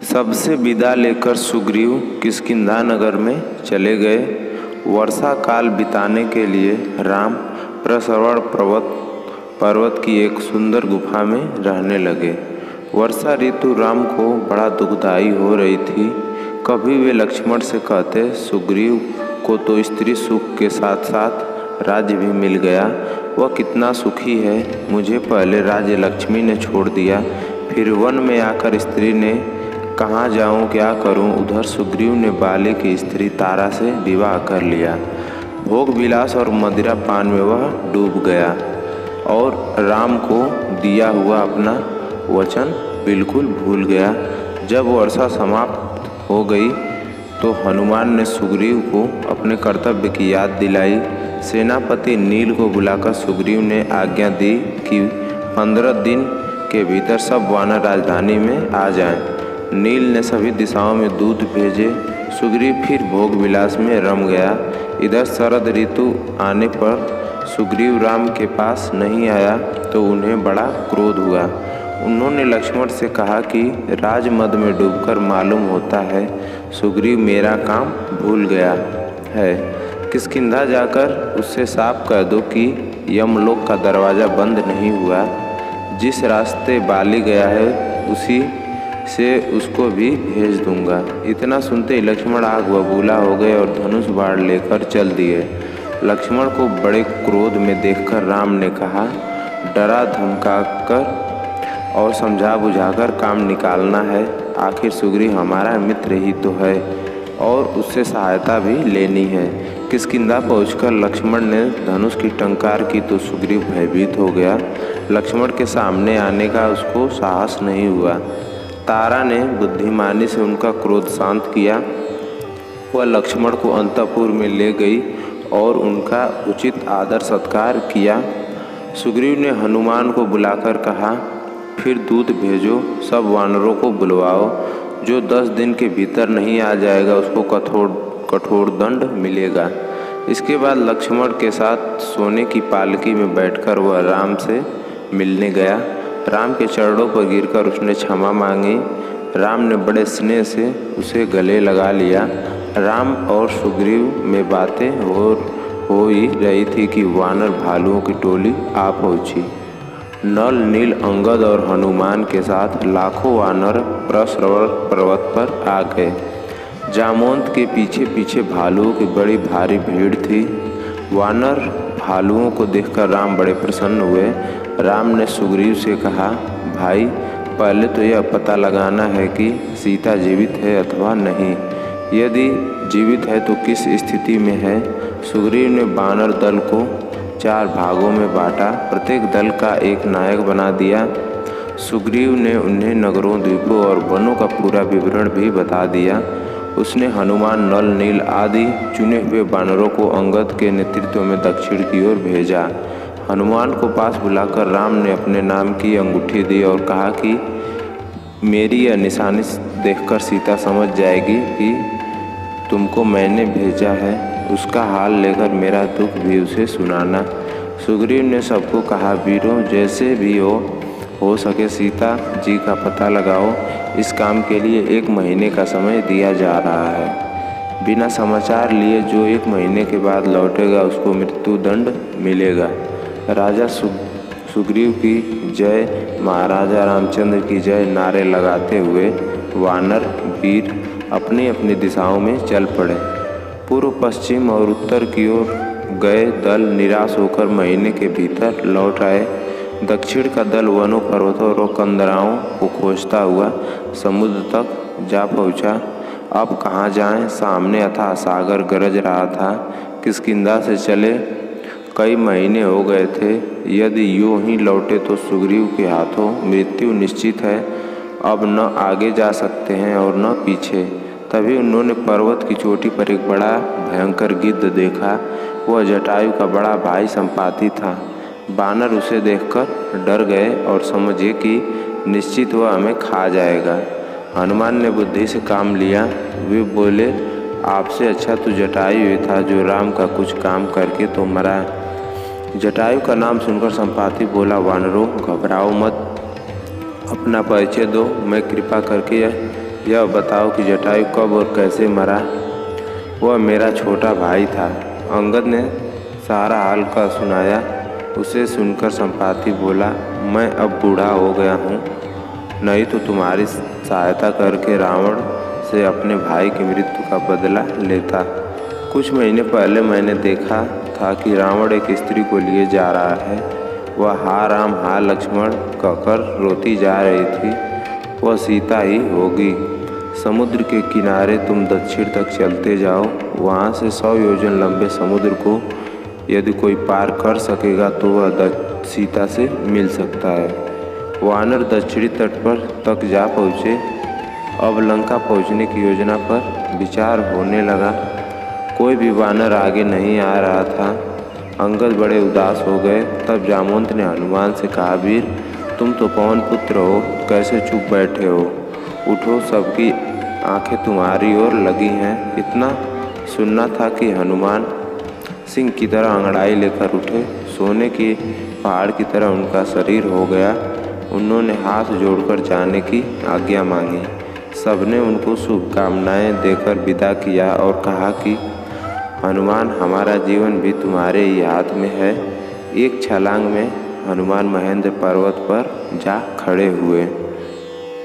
सबसे विदा लेकर सुग्रीव किष्किंधा नगर में चले गए। वर्षा काल बिताने के लिए राम प्रसरवण पर्वत की एक सुंदर गुफा में रहने लगे। वर्षा ऋतु राम को बड़ा दुखदायी हो रही थी। कभी वे लक्ष्मण से कहते, सुग्रीव को तो स्त्री सुख के साथ साथ राज्य भी मिल गया, वह कितना सुखी है। मुझे पहले राज्य लक्ष्मी ने छोड़ दिया, फिर वन में आकर स्त्री ने कहाँ जाऊँ, क्या करूँ। उधर सुग्रीव ने बाली की स्त्री तारा से विवाह कर लिया। भोग विलास और मदिरा पान में वह डूब गया और राम को दिया हुआ अपना वचन बिल्कुल भूल गया। जब वर्षा समाप्त हो गई तो हनुमान ने सुग्रीव को अपने कर्तव्य की याद दिलाई। सेनापति नील को बुलाकर सुग्रीव ने आज्ञा दी कि 15 दिन के भीतर सब वानर राजधानी में आ जाएं। नील ने सभी दिशाओं में दूत भेजे। सुग्रीव फिर भोग विलास में रम गया। इधर शरद ऋतु आने पर सुग्रीव राम के पास नहीं आया तो उन्हें बड़ा क्रोध हुआ। उन्होंने लक्ष्मण से कहा कि राजमद में डूबकर मालूम होता है सुग्रीव मेरा काम भूल गया है। किष्किंधा जाकर उससे साफ कह दो कि यमलोक का दरवाज़ा बंद नहीं हुआ। जिस रास्ते बाली गया है उसी से उसको भी भेज दूंगा। इतना सुनते ही लक्ष्मण आग बबूला हो गए और धनुष बाण लेकर चल दिए। लक्ष्मण को बड़े क्रोध में देखकर राम ने कहा, डरा धमकाकर और समझा बुझाकर काम निकालना है। आखिर सुग्रीव हमारा मित्र ही तो है और उससे सहायता भी लेनी है। किष्किंधा पहुंचकर लक्ष्मण ने धनुष की टंकार की तो सुग्रीव भयभीत हो गया। लक्ष्मण के सामने आने का उसको साहस नहीं हुआ। तारा ने बुद्धिमानी से उनका क्रोध शांत किया। वह लक्ष्मण को अंतःपुर में ले गई और उनका उचित आदर सत्कार किया। सुग्रीव ने हनुमान को बुलाकर कहा, फिर दूत भेजो, सब वानरों को बुलवाओ। जो 10 दिन के भीतर नहीं आ जाएगा उसको कठोर दंड मिलेगा। इसके बाद लक्ष्मण के साथ सोने की पालकी में बैठकर वह राम से मिलने गया। राम के चरणों पर गिरकर उसने क्षमा मांगी। राम ने बड़े स्नेह से उसे गले लगा लिया। राम और सुग्रीव में बातें हो ही रही थी कि वानर भालुओं की टोली आ पहुंची। नल, नील, अंगद और हनुमान के साथ लाखों वानर प्रसरवण पर्वत पर आ गए। जामवंत के पीछे पीछे भालुओं की बड़ी भारी भीड़ थी। वानर भालुओं को देखकर राम बड़े प्रसन्न हुए। राम ने सुग्रीव से कहा, भाई पहले तो यह पता लगाना है कि सीता जीवित है अथवा नहीं। यदि जीवित है तो किस स्थिति में है। सुग्रीव ने वानर दल को 4 भागों में बांटा, प्रत्येक दल का एक नायक बना दिया। सुग्रीव ने उन्हें नगरों, द्वीपों और वनों का पूरा विवरण भी बता दिया। उसने हनुमान, नल, नील आदि चुने हुए वानरों को अंगद के नेतृत्व में दक्षिण की ओर भेजा। हनुमान को पास बुलाकर राम ने अपने नाम की अंगूठी दी और कहा कि मेरी यह निशानी देखकर सीता समझ जाएगी कि तुमको मैंने भेजा है। उसका हाल लेकर मेरा दुख भी उसे सुनाना। सुग्रीव ने सबको कहा, वीरों जैसे भी हो सके सीता जी का पता लगाओ। इस काम के लिए 1 महीने का समय दिया जा रहा है। बिना समाचार लिए जो 1 महीने के बाद लौटेगा उसको मृत्यु दंड मिलेगा। राजा सुग्रीव की जय, महाराजा रामचंद्र की जय नारे लगाते हुए वानर वीर अपनी अपनी दिशाओं में चल पड़े। पूर्व, पश्चिम और उत्तर की ओर गए दल निराश होकर महीने के भीतर लौट आए। दक्षिण का दल वनों, पर्वतों और कंदराओं को खोजता हुआ समुद्र तक जा पहुंचा। अब कहाँ जाएं, सामने अथाह सागर गरज रहा था। किष्किंधा से चले कई महीने हो गए थे। यदि यूं ही लौटे तो सुग्रीव के हाथों मृत्यु निश्चित है। अब न आगे जा सकते हैं और न पीछे। तभी उन्होंने पर्वत की चोटी पर एक बड़ा भयंकर गिद्ध देखा। वह जटायु का बड़ा भाई संपाति था। बानर उसे देखकर डर गए और समझे कि निश्चित वह हमें खा जाएगा। हनुमान ने बुद्धि से काम लिया। वे बोले, आपसे अच्छा तो जटायु ही था जो राम का कुछ काम करके तो मरा। जटायु का नाम सुनकर संपाति बोला, वानरों घबराओ मत, अपना परिचय दो। मैं कृपा करके यह बताओ कि जटायु कब और कैसे मरा। वह मेरा छोटा भाई था। अंगद ने सारा हाल का सुनाया। उसे सुनकर संपाति बोला, मैं अब बूढ़ा हो गया हूँ, नहीं तो तुम्हारी सहायता करके रावण से अपने भाई की मृत्यु का बदला लेता। कुछ महीने पहले मैंने देखा था कि रावण एक स्त्री को लिए जा रहा है। वह हा राम हा लक्ष्मण कहकर रोती जा रही थी। वह सीता ही होगी। समुद्र के किनारे तुम दक्षिण तक चलते जाओ। वहाँ से 100 योजन लंबे समुद्र को यदि कोई पार कर सकेगा तो वह सीता से मिल सकता है। वानर दक्षिणी तट पर तक जा पहुँचे। अब लंका पहुँचने की योजना पर विचार होने लगा। कोई भी वानर आगे नहीं आ रहा था। अंगद बड़े उदास हो गए। तब जामवंत ने हनुमान से कहा, वीर, तुम तो पवन पुत्र हो, कैसे चुप बैठे हो? उठो, सबकी आंखें तुम्हारी ओर लगी हैं। इतना सुनना था कि हनुमान सिंह की तरह अंगड़ाई लेकर उठे। सोने की पहाड़ की तरह उनका शरीर हो गया। उन्होंने हाथ जोड़कर जाने की आज्ञा मांगी। सबने उनको शुभकामनाएं देकर विदा किया और कहा कि हनुमान, हमारा जीवन भी तुम्हारे ही हाथ में है। एक छलांग में हनुमान महेंद्र पर्वत पर जा खड़े हुए।